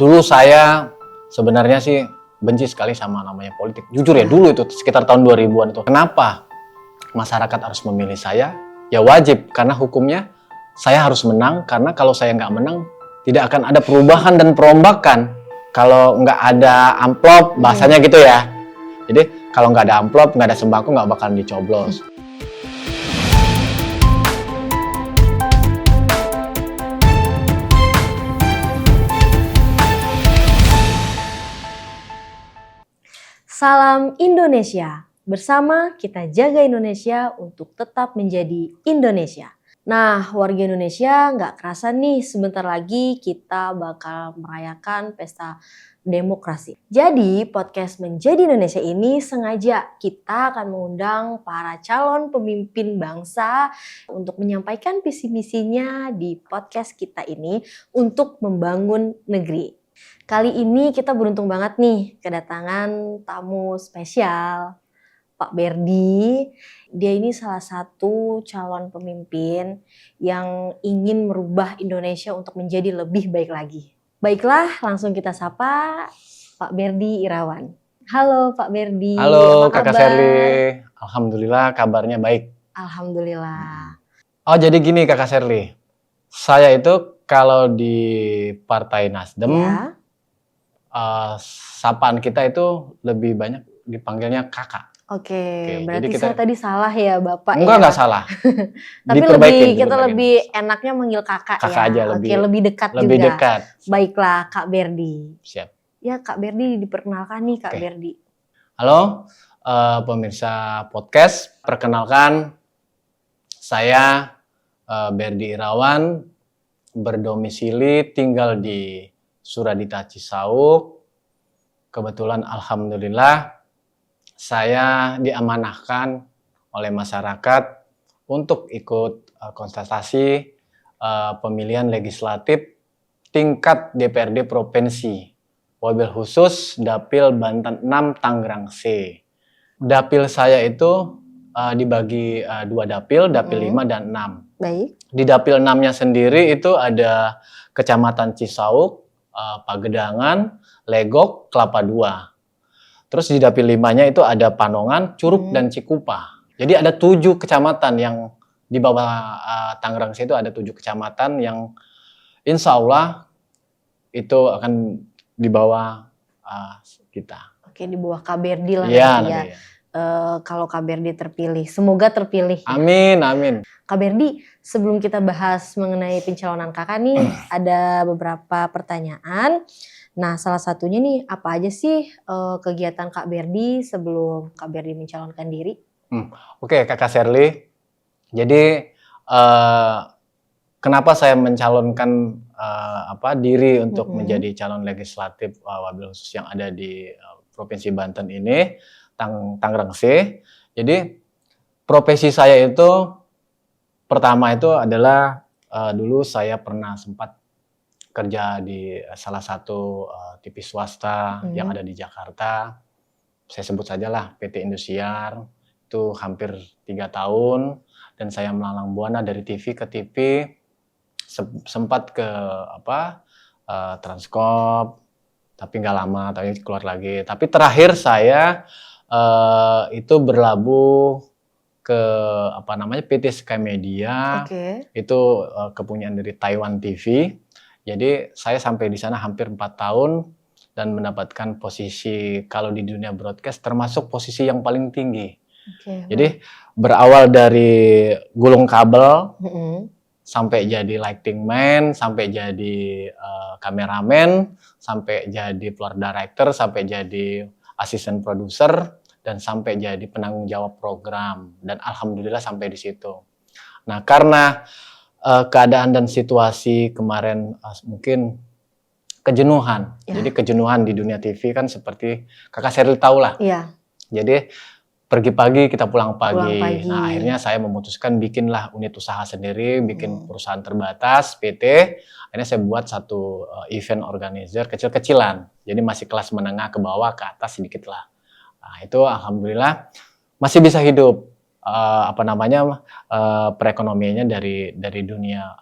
Dulu saya sebenarnya sih benci sekali sama namanya politik. Jujur ya, dulu itu sekitar tahun 2000-an itu. Kenapa masyarakat harus memilih saya? Ya wajib, karena hukumnya saya harus menang, karena kalau saya nggak menang, tidak akan ada perubahan dan perombakan. Kalau nggak ada amplop, bahasanya gitu ya. Jadi kalau nggak ada amplop, nggak ada sembako, nggak bakalan dicoblos. Salam Indonesia. Bersama kita jaga Indonesia untuk tetap menjadi Indonesia. Nah, warga Indonesia nggak kerasa nih sebentar lagi kita bakal merayakan pesta demokrasi. Jadi podcast Menjadi Indonesia ini sengaja kita akan mengundang para calon pemimpin bangsa untuk menyampaikan visi misinya di podcast kita ini untuk membangun negeri. Kali ini kita beruntung banget nih kedatangan tamu spesial, Pak Berdi. Dia ini salah satu calon pemimpin yang ingin merubah Indonesia untuk menjadi lebih baik lagi. Baiklah, langsung kita sapa Pak Berdi Irawan. Halo Pak Berdi. Halo apa Kakak kabar? Sherly, alhamdulillah kabarnya baik. Alhamdulillah. Oh jadi gini Kakak Sherly, saya itu kalau di Partai Nasdem, Ya. sapaan kita itu lebih banyak dipanggilnya kakak. Oke, jadi berarti kita saya tadi salah ya Bapak enggak ya? salah. Tapi kita lebih enaknya manggil kakak Kakak ya. aja, Oke, lebih dekat lebih juga. dekat. Baiklah Kak Berdi. Siap. Ya Kak Berdi diperkenalkan nih Kak Oke. Berdi. Halo pemirsa podcast, perkenalkan saya Berdi Irawan, berdomisili tinggal di Suradita Cisauk. Kebetulan alhamdulillah saya diamanahkan oleh masyarakat untuk ikut kontestasi pemilihan legislatif tingkat DPRD Provinsi, wabil khusus Dapil Banten 6 Tangerang C. Dapil saya itu dibagi dua dapil 5 dan 6. Baik. Di dapil 6-nya sendiri itu ada Kecamatan Cisauk, Pagedangan, Legok, Kelapa II. Terus di dapil 5-nya itu ada Panongan, Curug, dan Cikupa. Jadi ada 7 kecamatan yang di bawah Tangerang itu ada 7 kecamatan yang insya Allah itu akan di bawah kita. Oke, di bawah Kak Berdi lah Iya, nanti ya. Kalau Kak Berdi terpilih, semoga terpilih. Amin, amin. Kak Berdi, sebelum kita bahas mengenai pencalonan kakak nih, ada beberapa pertanyaan. Nah, salah satunya nih, apa aja sih kegiatan Kak Berdi sebelum Kak Berdi mencalonkan diri? Oke, Kakak Sherly. Jadi, kenapa saya mencalonkan diri untuk menjadi calon legislatif wabil khusus yang ada di Provinsi Banten ini, Tangerang C. Jadi, profesi saya itu pertama itu adalah dulu saya pernah sempat kerja di salah satu TV swasta yang ada di Jakarta. Saya sebut sajalah PT Indosiar. Itu hampir 3 tahun dan saya melalang buana dari TV ke TV. Sempat ke Transkop, tapi nggak lama, tapi keluar lagi. Tapi terakhir saya itu berlabuh ke PT Sky Media. Itu kepunyaan dari Taiwan TV. Jadi saya sampai di sana hampir 4 tahun dan mendapatkan posisi kalau di dunia broadcast termasuk posisi yang paling tinggi. Jadi berawal dari gulung kabel sampai jadi lighting man, sampai jadi kameramen, sampai jadi floor director, sampai jadi asisten produser, dan sampai jadi penanggung jawab program. Dan alhamdulillah sampai di situ. Nah, karena keadaan dan situasi kemarin mungkin kejenuhan. Ya. Jadi kejenuhan di dunia TV kan seperti Kakak Sherly tahu lah. Iya. Jadi pergi pagi kita pulang pagi. Nah, akhirnya saya memutuskan bikinlah unit usaha sendiri, bikin perusahaan terbatas PT. Akhirnya saya buat satu event organizer kecil-kecilan. Jadi masih kelas menengah ke bawah, ke atas sedikit lah. Nah, itu alhamdulillah masih bisa hidup. Perekonomiannya dari dunia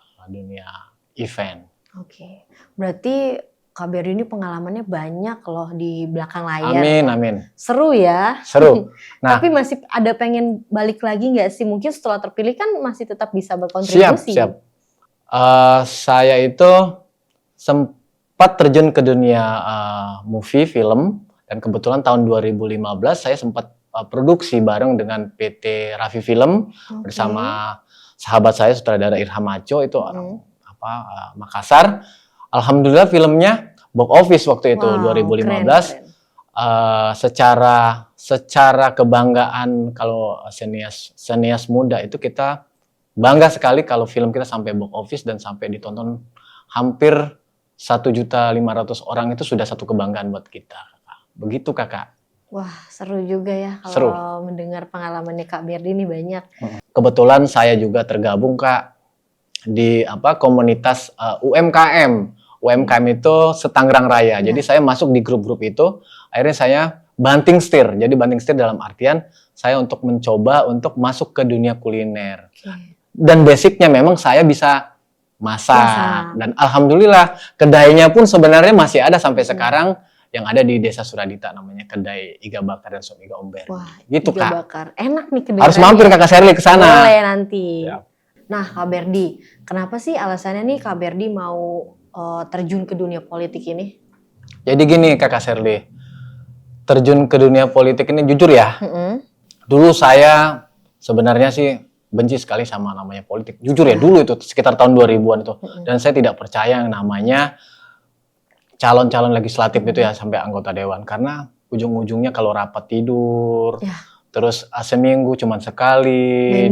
event. Oke. Berarti Kak Berdi ini pengalamannya banyak loh di belakang layar. Amin, amin. Seru ya. Seru. Nah, tapi masih ada pengen balik lagi nggak sih? Mungkin setelah terpilih kan masih tetap bisa berkontribusi. Siap. Saya itu sempat terjun ke dunia movie, film, dan kebetulan tahun 2015 saya sempat produksi bareng dengan PT Raffi Film bersama sahabat saya sutradara Irham Maco itu orang Makassar. Alhamdulillah filmnya box office waktu itu 2015. Secara kebanggaan kalau senias muda itu kita bangga sekali kalau film kita sampai box office dan sampai ditonton hampir 1.500.000 orang, itu sudah satu kebanggaan buat kita. Begitu Kakak. Wah, seru juga ya kalau mendengar pengalamannya Kak Berdi ini banyak. Kebetulan saya juga tergabung Kak di komunitas UMKM. UMKM itu se-Tangerang Raya. Jadi saya masuk di grup-grup itu. Akhirnya saya banting setir. Jadi banting setir dalam artian saya untuk mencoba untuk masuk ke dunia kuliner. Dan basicnya memang saya bisa masak. Dan alhamdulillah kedainya pun sebenarnya masih ada sampai sekarang yang ada di Desa Suradita, namanya kedai Iga Bakar dan Sop Iga Omber. Wah, gitu Iga Kak. Bakar. Enak nih kedai. Harus mampir Kakak Sherly ke sana. Boleh nanti. Ya. Nah, Kak Berdi, kenapa sih alasannya nih Kak Berdi mau terjun ke dunia politik ini? Jadi gini Kakak Sherly, terjun ke dunia politik ini jujur ya, dulu saya sebenarnya sih benci sekali sama namanya politik. Jujur ya, dulu itu sekitar tahun 2000-an itu. Dan saya tidak percaya yang namanya calon-calon legislatif itu ya sampai anggota dewan. Karena ujung-ujungnya kalau rapat tidur, terus seminggu cuma sekali,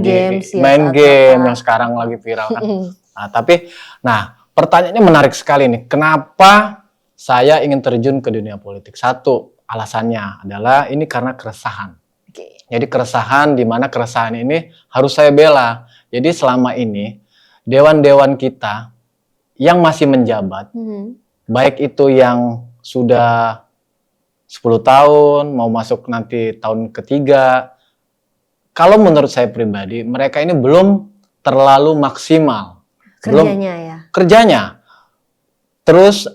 main game yang sekarang lagi viral kan. Nah, pertanyaannya menarik sekali nih. Kenapa saya ingin terjun ke dunia politik? Satu, alasannya adalah ini karena keresahan. Jadi keresahan, di mana keresahan ini harus saya bela. Jadi selama ini dewan-dewan kita yang masih menjabat, baik itu yang sudah 10 tahun, mau masuk nanti tahun ketiga, kalau menurut saya pribadi, mereka ini belum terlalu maksimal. Kerjanya. Terus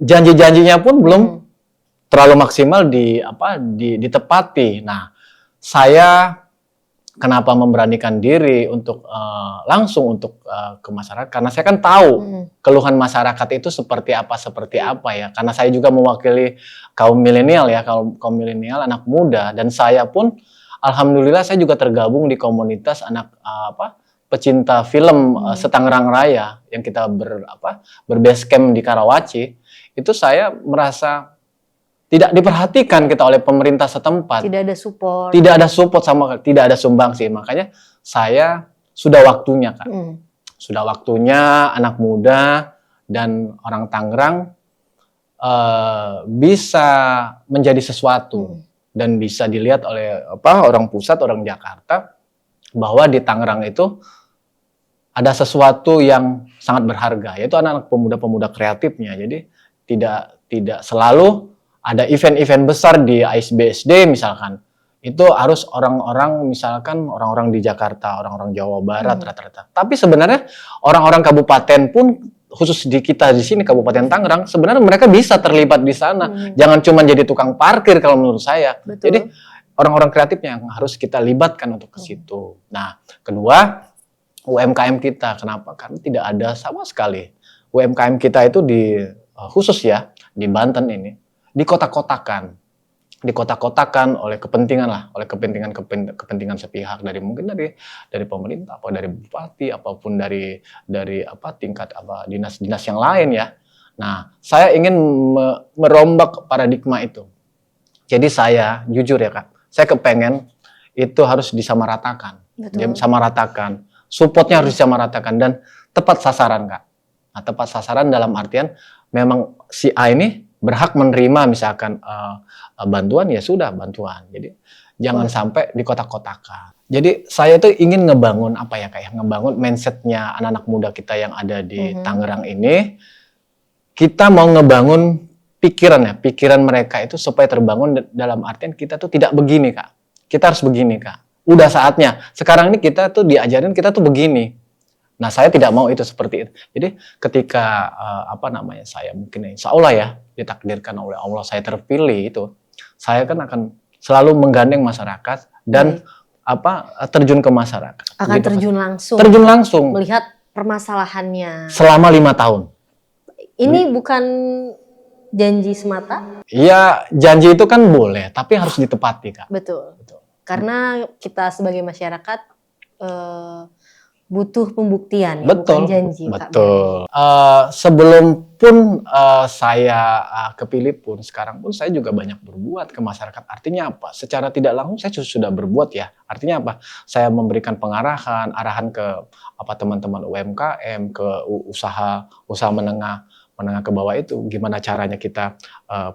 janji-janjinya pun belum terlalu maksimal ditepati. Nah, saya kenapa memberanikan diri untuk langsung untuk ke masyarakat? Karena saya kan tahu keluhan masyarakat itu seperti apa ya. Karena saya juga mewakili kaum milenial ya, kaum milenial, anak muda, dan saya pun alhamdulillah saya juga tergabung di komunitas anak pecinta film se-Tangerang Raya yang kita berbase camp di Karawaci. Itu saya merasa tidak diperhatikan kita oleh pemerintah setempat. Tidak ada support. Tidak ada support sama tidak ada sumbangsi. Makanya saya sudah waktunya Kak. Sudah waktunya anak muda dan orang Tangerang bisa menjadi sesuatu dan bisa dilihat oleh orang pusat, orang Jakarta, bahwa di Tangerang itu ada sesuatu yang sangat berharga, yaitu anak-anak pemuda-pemuda kreatifnya. Jadi tidak selalu ada event-event besar di ASBSD misalkan. Itu harus orang-orang misalkan orang-orang di Jakarta, orang-orang Jawa Barat rata-rata. Tapi sebenarnya orang-orang kabupaten pun, khusus di kita di sini Kabupaten Tangerang, sebenarnya mereka bisa terlibat di sana. Jangan cuma jadi tukang parkir kalau menurut saya. Betul. Jadi orang-orang kreatifnya yang harus kita libatkan untuk ke situ. Nah, kedua, UMKM kita. Kenapa? Karena tidak ada sama sekali. UMKM kita itu khusus ya, di Banten ini, dikotak-kotakan oleh kepentingan sepihak, mungkin dari pemerintah, dari bupati, apapun dari tingkat dinas-dinas yang lain ya. Nah, saya ingin merombak paradigma itu. Jadi saya jujur ya Kak, saya kepengen itu harus disamaratakan. Disamaratakan. Supportnya harus disamaratakan dan tepat sasaran Kak. Nah, tepat sasaran dalam artian memang si A ini berhak menerima misalkan bantuan, ya sudah bantuan. Jadi jangan sampai dikotak-kotakan. Jadi saya itu ingin ngebangun ngebangun mindsetnya anak-anak muda kita yang ada di Tangerang ini. Kita mau ngebangun pikiran mereka itu supaya terbangun dalam artian kita tuh tidak begini Kak. Kita harus begini Kak. Udah saatnya. Sekarang ini kita tuh diajarin kita tuh begini. Nah, saya tidak mau itu seperti itu. Jadi ketika saya mungkin insya Allah ya ditakdirkan oleh Allah saya terpilih itu, saya kan akan selalu menggandeng masyarakat dan terjun ke masyarakat. Akan gitu, terjun langsung. Terjun langsung. Melihat permasalahannya. Selama 5 tahun. Ini bukan janji semata? Iya, janji itu kan boleh, tapi harus ditepati, Kak. Betul. Karena kita sebagai masyarakat butuh pembuktian, ya, bukan janji. Betul. Sebelum pun saya kepilih pun, sekarang pun saya juga banyak berbuat ke masyarakat. Artinya apa? Secara tidak langsung saya sudah berbuat ya. Artinya apa? Saya memberikan pengarahan, arahan ke teman-teman UMKM, ke usaha menengah ke bawah itu. Gimana caranya kita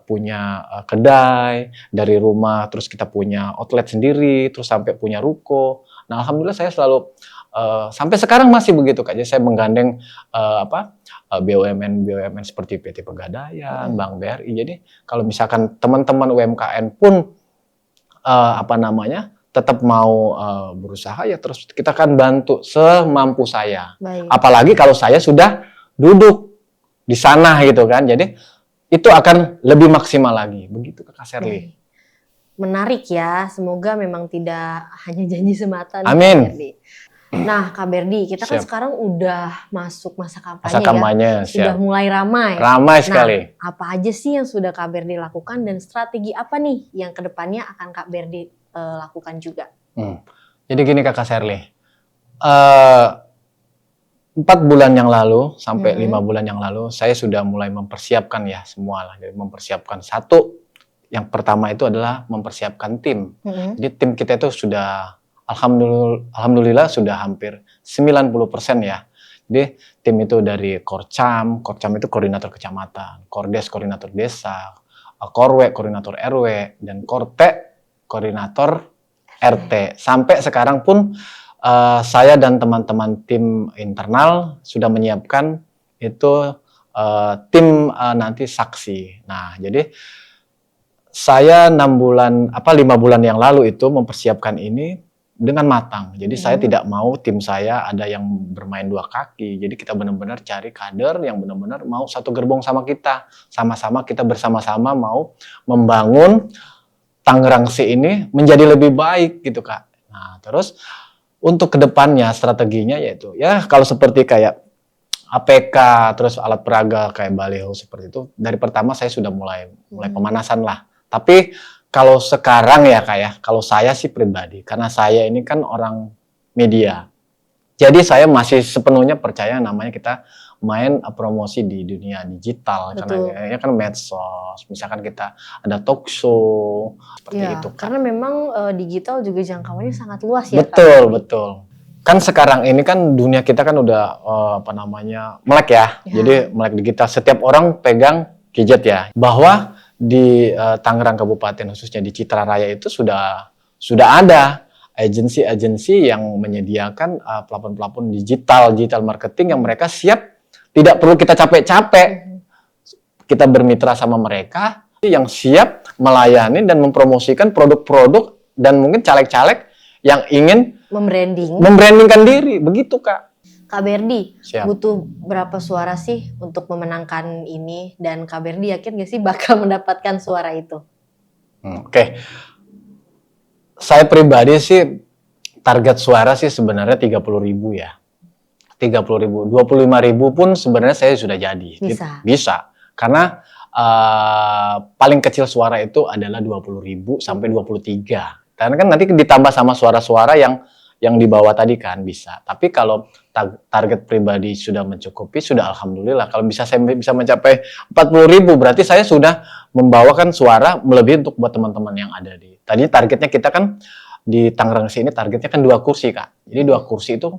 punya kedai dari rumah, terus kita punya outlet sendiri, terus sampai punya ruko. Nah, alhamdulillah saya selalu sampai sekarang masih begitu, Kak. Jadi saya menggandeng BUMN seperti PT Pegadaian, Bank BRI. Jadi kalau misalkan teman-teman UMKM pun tetap mau berusaha, ya terus kita akan bantu semampu saya. Baik. Apalagi kalau saya sudah duduk di sana gitu kan. Jadi itu akan lebih maksimal lagi. Begitu, Kak Sherly. Menarik ya. Semoga memang tidak hanya janji semata. Amin. Nah, Kak Berdi, kita kan sekarang udah masuk masa kampanye, ya. Sudah mulai ramai. Ramai sekali. Nah, apa aja sih yang sudah Kak Berdi lakukan dan strategi apa nih yang kedepannya akan Kak Berdi lakukan juga? Jadi gini, Kak Sherly. 4 bulan yang lalu sampai 5 bulan yang lalu saya sudah mulai mempersiapkan ya semua lah. Jadi mempersiapkan yang pertama itu adalah mempersiapkan tim. Jadi tim kita itu sudah Alhamdulillah sudah hampir 90% ya. Jadi tim itu dari Korcam itu koordinator kecamatan, Kordes koordinator desa, Korwe koordinator RW, dan Korte koordinator RT. Sampai sekarang pun saya dan teman-teman tim internal sudah menyiapkan itu tim nanti saksi. Nah, jadi saya 5 bulan yang lalu itu mempersiapkan ini dengan matang. Jadi saya tidak mau tim saya ada yang bermain 2 kaki. Jadi kita benar-benar cari kader yang benar-benar mau satu gerbong sama kita. Sama-sama kita bersama-sama mau membangun Tangerangsi ini menjadi lebih baik gitu, Kak. Nah, terus untuk kedepannya strateginya yaitu ya kalau seperti kayak APK, terus alat peraga kayak baliho seperti itu. Dari pertama saya sudah mulai pemanasan lah. Tapi kalau sekarang ya Kak ya, kalau saya sih pribadi, karena saya ini kan orang media. Jadi saya masih sepenuhnya percaya namanya kita main promosi di dunia digital. Betul. Karena kan medsos, misalkan kita ada talk show, seperti itu. Karena memang digital juga jangkauannya sangat luas ya Kak. Betul. Kan sekarang ini kan dunia kita kan udah melek ya. Jadi melek digital, setiap orang pegang gadget ya. Bahwa di Tangerang Kabupaten khususnya di Citra Raya itu sudah ada agensi-agensi yang menyediakan pelapon-pelapon digital marketing yang mereka siap, tidak perlu kita capek-capek. Kita bermitra sama mereka yang siap melayani dan mempromosikan produk-produk dan mungkin caleg-caleg yang ingin membrandingkan diri, begitu Kak. Kak Berdi, butuh berapa suara sih untuk memenangkan ini? Dan Kak Berdi yakin gak sih bakal mendapatkan suara itu? Oke. Saya pribadi sih target suara sih sebenarnya 30.000 ya. 30.000, 25.000 pun sebenarnya saya sudah jadi. Bisa. Karena paling kecil suara itu adalah 20.000 sampai 23. Karena kan nanti ditambah sama suara-suara yang di bawah tadi kan bisa. Tapi kalau target pribadi sudah mencukupi, sudah alhamdulillah. Kalau saya bisa mencapai 40.000, berarti saya sudah membawakan suara melebihi untuk buat teman-teman yang ada di. Tadi targetnya kita kan di Tangerang sini targetnya kan 2 kursi Kak. Jadi 2 kursi itu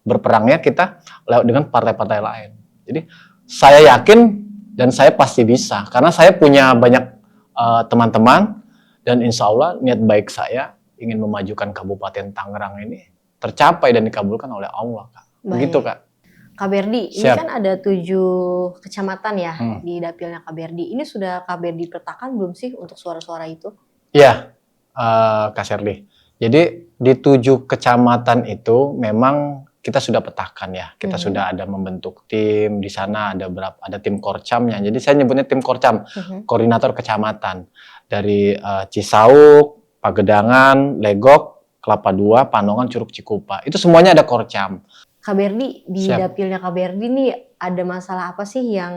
berperangnya kita lewat dengan partai-partai lain. Jadi saya yakin dan saya pasti bisa karena saya punya banyak teman-teman dan insya Allah niat baik saya ingin memajukan Kabupaten Tangerang ini tercapai dan dikabulkan oleh Allah, Kak. Begitu, Kak. Kak Berdi, ini kan ada 7 kecamatan ya di dapilnya Kak Berdi. Ini sudah Kak Berdi petakan belum sih untuk suara-suara itu? Iya, Kak Sherly. Jadi di 7 kecamatan itu memang kita sudah petakan ya, kita sudah ada membentuk tim, di sana ada tim Korcamnya. Jadi saya nyebutnya tim Korcam, koordinator kecamatan dari Cisauk, Pagedangan, Legok, Kelapa II, Pandongan, Curug Cikupa. Itu semuanya ada Korcam. Kak Berdi, di Siap. dapilnya Kak Berdi nih ada masalah apa sih yang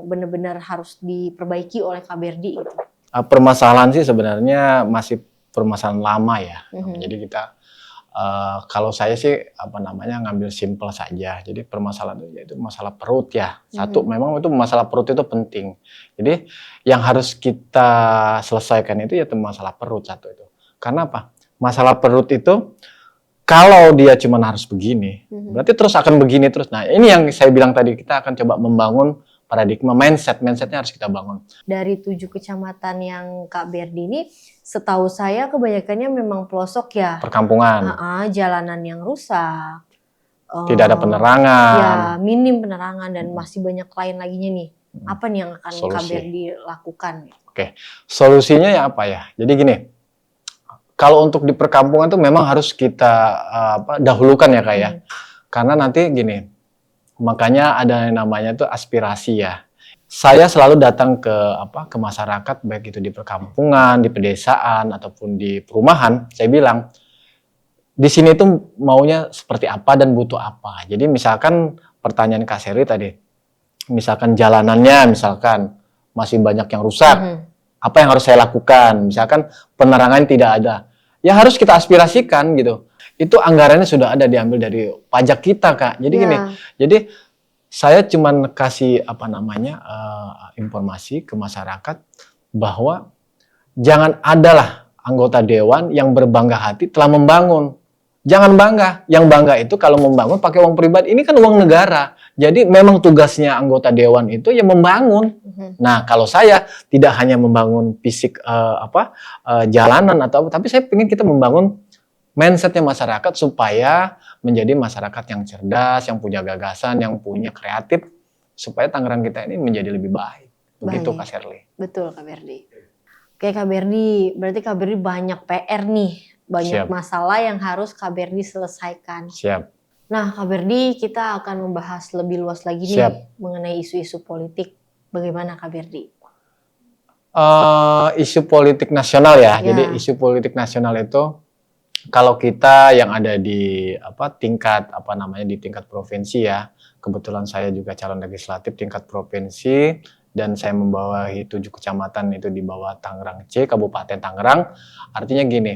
benar-benar harus diperbaiki oleh Kak Berdi? Permasalahan sih sebenarnya masih permasalahan lama ya. Jadi kita kalau saya sih ngambil simpel saja. Jadi permasalahan itu masalah perut ya. Satu, memang itu masalah perut itu penting. Jadi yang harus kita selesaikan itu ya masalah perut satu itu. Karena apa? Masalah perut itu kalau dia cuma harus begini, berarti terus akan begini terus. Nah, ini yang saya bilang tadi, kita akan coba membangun paradigma mindsetnya harus kita bangun. Dari 7 kecamatan yang Kak Berdi ini, setahu saya kebanyakannya memang pelosok ya. Perkampungan. Jalanan yang rusak. Tidak ada penerangan. Ya, minim penerangan dan masih banyak lain laginya nih. Apa nih yang akan Kak Berdi lakukan? Oke, solusinya ya apa ya? Jadi gini, kalau untuk di perkampungan tuh memang harus kita dahulukan ya Kak ya. Karena nanti gini, makanya ada yang namanya tuh aspirasi ya. Saya selalu datang ke masyarakat, baik itu di perkampungan, di pedesaan ataupun di perumahan. Saya bilang di sini tuh maunya seperti apa dan butuh apa. Jadi misalkan pertanyaan Kak Sherly tadi, misalkan jalanannya misalkan masih banyak yang rusak, apa yang harus saya lakukan? Misalkan penerangan tidak ada, ya harus kita aspirasikan gitu. Itu anggarannya sudah ada, diambil dari pajak kita Kak. Jadi gini, jadi saya cuman kasih informasi ke masyarakat bahwa jangan adalah anggota dewan yang berbangga hati telah membangun. Jangan bangga. Yang bangga itu kalau membangun pakai uang pribadi. Ini kan uang negara. Jadi memang tugasnya anggota dewan itu ya membangun. Nah, kalau saya tidak hanya membangun fisik jalanan tapi saya ingin kita membangun mindsetnya masyarakat supaya menjadi masyarakat yang cerdas, yang punya gagasan, yang punya kreatif, supaya Tangerang kita ini menjadi lebih baik. Begitu Kak Sherly. Betul Kak Berdi. Oke Kak Berdi, berarti Kak Berdi banyak PR nih, banyak masalah yang harus Kak Berdi selesaikan. Siap. Nah Kak Berdi, kita akan membahas lebih luas lagi nih mengenai isu-isu politik. Bagaimana Kak Berdi? Isu politik nasional ya. Jadi isu politik nasional itu kalau kita yang ada di tingkat provinsi ya, kebetulan saya juga calon legislatif tingkat provinsi dan saya membawahi 7 kecamatan itu di bawah Tangerang C, Kabupaten Tangerang. Artinya gini,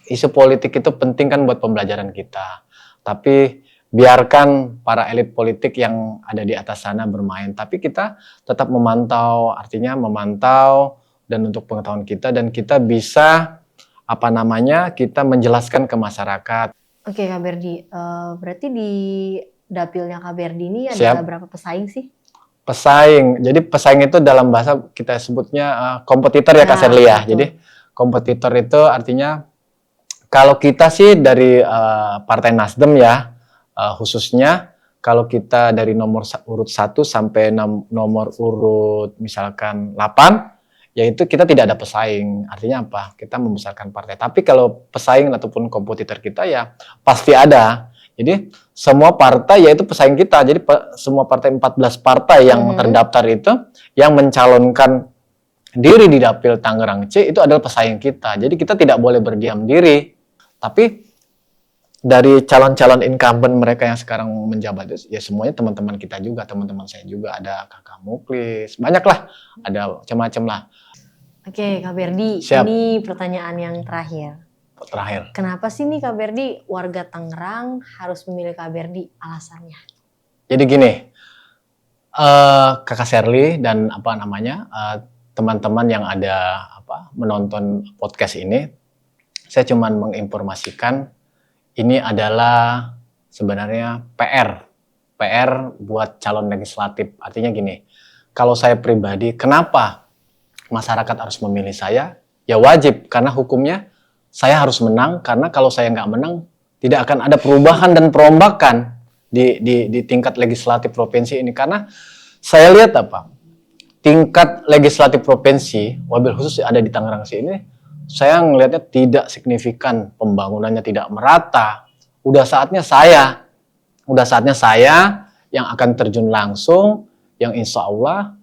isu politik itu penting kan buat pembelajaran kita. Tapi biarkan para elit politik yang ada di atas sana bermain, tapi kita tetap memantau, artinya memantau dan untuk pengetahuan kita dan kita bisa kita menjelaskan ke masyarakat. Oke Kak Berdi, berarti di dapilnya Kak Berdi ini ada berapa pesaing sih? Pesaing, jadi pesaing itu dalam bahasa kita sebutnya kompetitor ya Kak Sherly ya. Jadi kompetitor itu artinya kalau kita sih dari Partai Nasdem ya, khususnya kalau kita dari nomor urut 1 sampai nomor urut misalkan 8, yaitu kita tidak ada pesaing. Artinya apa? Kita membesarkan partai. Tapi kalau pesaing ataupun kompetitor kita ya pasti ada. Jadi semua partai yaitu pesaing kita. Jadi semua partai 14 partai yang terdaftar itu yang mencalonkan diri di dapil Tangerang C itu adalah pesaing kita. Jadi kita tidak boleh berdiam diri. Tapi dari calon-calon incumbent mereka yang sekarang menjabat itu ya semuanya teman-teman kita juga, teman-teman saya juga, ada Kakak Muklis, banyak lah, ada macam-macam lah. Oke Kak Berdi, ini pertanyaan yang terakhir. Kenapa sih nih Kak Berdi warga Tangerang harus memilih Kak Berdi, alasannya? Jadi gini, Kakak Sherly dan teman-teman yang ada menonton podcast ini, saya cuma menginformasikan ini adalah sebenarnya PR buat calon legislatif. Artinya gini, kalau saya pribadi, kenapa masyarakat harus memilih saya? Ya wajib, karena hukumnya saya harus menang, karena kalau saya nggak menang, tidak akan ada perubahan dan perombakan di tingkat legislatif provinsi ini. Karena saya lihat tingkat legislatif provinsi, wabil khusus ada di Tangerang ini, saya ngelihatnya tidak signifikan, pembangunannya tidak merata. Udah saatnya saya udah saatnya saya yang akan terjun langsung, yang insya Allah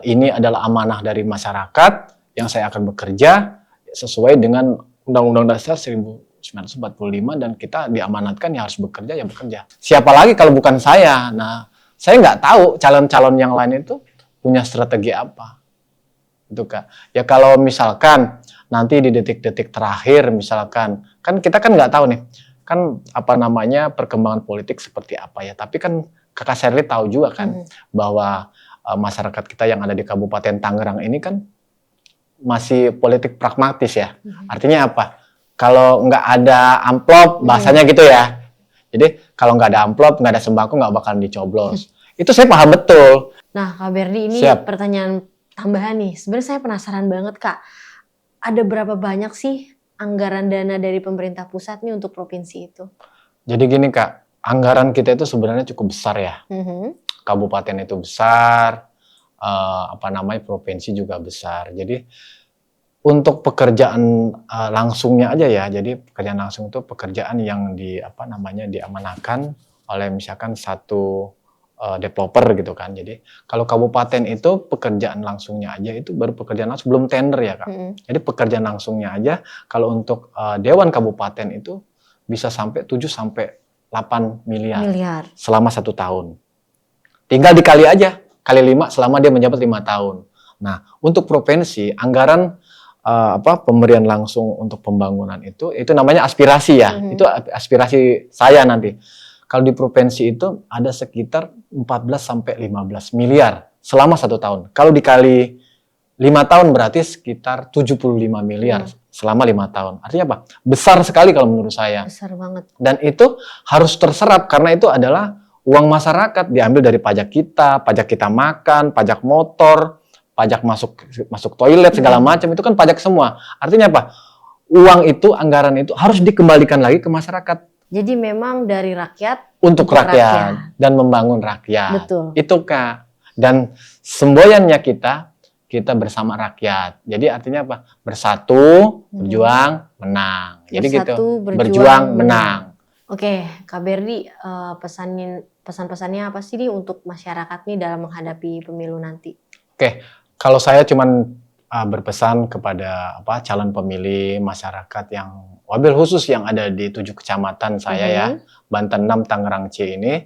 ini adalah amanah dari masyarakat yang saya akan bekerja sesuai dengan Undang-Undang Dasar 1945 dan kita diamanatkan ya harus bekerja ya bekerja. Siapa lagi kalau bukan saya? Nah, saya nggak tahu calon-calon yang lain itu punya strategi apa. Itu Kak. Ya kalau misalkan nanti di detik-detik terakhir misalkan, kan kita kan nggak tahu nih, kan apa namanya perkembangan politik seperti apa ya. Tapi kan Kakak Sherly tahu juga kan bahwa masyarakat kita yang ada di Kabupaten Tangerang ini kan masih politik pragmatis ya. Artinya apa? Kalau nggak ada amplop, bahasanya gitu ya. Jadi kalau nggak ada amplop, nggak ada sembako, nggak bakalan dicoblos. Itu saya paham betul. Nah, Kak Berdi, ini pertanyaan tambahan nih. Sebenarnya saya penasaran banget, Kak. Ada berapa banyak sih anggaran dana dari pemerintah pusat nih untuk provinsi itu? Jadi gini Kak, anggaran kita itu sebenarnya cukup besar ya. Kabupaten itu besar, provinsi juga besar. Jadi untuk pekerjaan langsungnya aja ya. Jadi pekerjaan langsung itu pekerjaan yang diamanahkan oleh misalkan satu developer gitu kan. Jadi kalau kabupaten itu pekerjaan langsungnya aja itu baru pekerjaan langsung, belum tender ya Kak. Jadi pekerjaan langsungnya aja kalau untuk Dewan Kabupaten itu bisa sampai 7 sampai 8 miliar selama 1 tahun. Tinggal dikali aja, kali 5 selama dia menjabat 5 tahun. Nah, untuk provinsi, anggaran pemberian langsung untuk pembangunan itu namanya aspirasi ya. Itu aspirasi saya nanti. Kalau di provinsi itu ada sekitar 14 sampai 15 miliar selama 1 tahun. Kalau dikali 5 tahun berarti sekitar 75 miliar selama 5 tahun. Artinya apa? Besar sekali kalau menurut saya. Besar banget. Dan itu harus terserap karena itu adalah uang masyarakat, diambil dari pajak kita makan, pajak motor, pajak masuk toilet segala macam, itu kan pajak semua. Artinya apa? Uang itu, anggaran itu harus dikembalikan lagi ke masyarakat. Jadi memang dari rakyat untuk rakyat dan membangun rakyat. Betul. Itu Kak. Dan semboyannya kita bersama rakyat. Jadi artinya apa? Bersatu, berjuang, menang. Jadi gitu. Berjuang, menang. Oke, Kak Berdi, pesan-pesannya apa sih nih untuk masyarakat nih dalam menghadapi pemilu nanti? Oke, kalau saya cuman berpesan kepada calon pemilih masyarakat yang wabil khusus yang ada di 7 kecamatan saya ya, Banten 6, Tangerang C ini,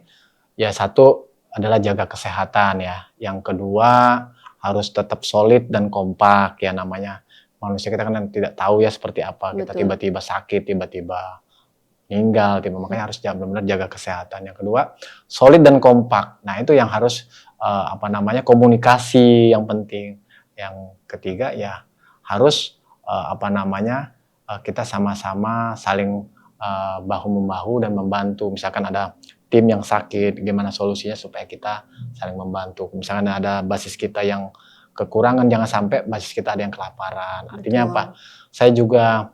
ya satu adalah jaga kesehatan ya, yang kedua harus tetap solid dan kompak ya, namanya manusia kita kan tidak tahu ya seperti apa, kita tiba-tiba sakit, tiba-tiba meninggal, makanya harus benar-benar jaga kesehatan. Yang kedua, solid dan kompak. Nah, itu yang harus komunikasi yang penting. Yang ketiga ya harus kita sama-sama saling bahu-membahu dan membantu. Misalkan ada tim yang sakit, gimana solusinya supaya kita saling membantu. Misalkan ada basis kita yang kekurangan, jangan sampai basis kita ada yang kelaparan. Artinya apa? Saya juga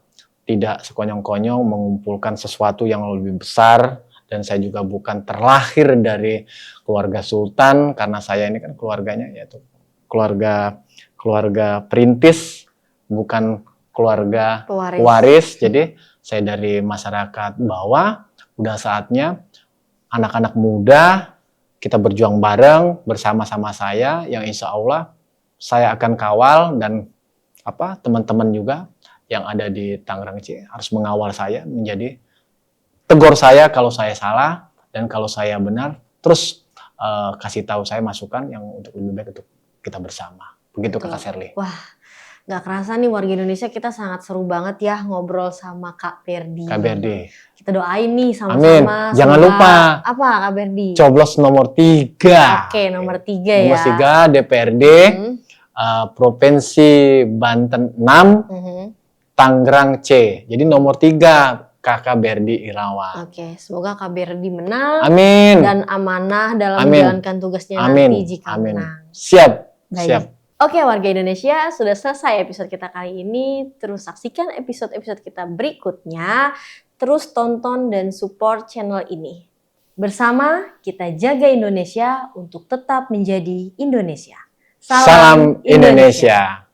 tidak sekonyong-konyong mengumpulkan sesuatu yang lebih besar, dan saya juga bukan terlahir dari keluarga sultan, karena saya ini kan keluarganya yaitu keluarga perintis, bukan keluarga pewaris. Jadi saya dari masyarakat bawah. Udah saatnya anak-anak muda kita berjuang bareng bersama-sama saya, yang insya Allah saya akan kawal, dan teman-teman juga yang ada di Tangerang C harus mengawal saya, menjadi tegur saya kalau saya salah, dan kalau saya benar terus kasih tahu saya masukan yang untuk lebih baik untuk kita bersama. Begitu Kakak Sherly. Wah, nggak kerasa nih warga Indonesia, kita sangat seru banget ya ngobrol sama Kak Berdi. Kak Berdi. Kita doain nih sama-sama. Amin. Jangan lupa. Apa Kak Berdi? Coblos nomor 3. Oke, nomor 3 ya. Nomor 3 DPRD Provinsi Banten 6. Tangerang C. Jadi nomor 3 Kakak Berdi Irawan. Oke, semoga Kak Berdi menang. Amin. Dan amanah dalam menjalankan tugasnya nanti jika menang. Siap. Baik. Siap. Oke warga Indonesia, sudah selesai episode kita kali ini. Terus saksikan episode-episode kita berikutnya. Terus tonton dan support channel ini. Bersama kita jaga Indonesia untuk tetap menjadi Indonesia. Salam Indonesia.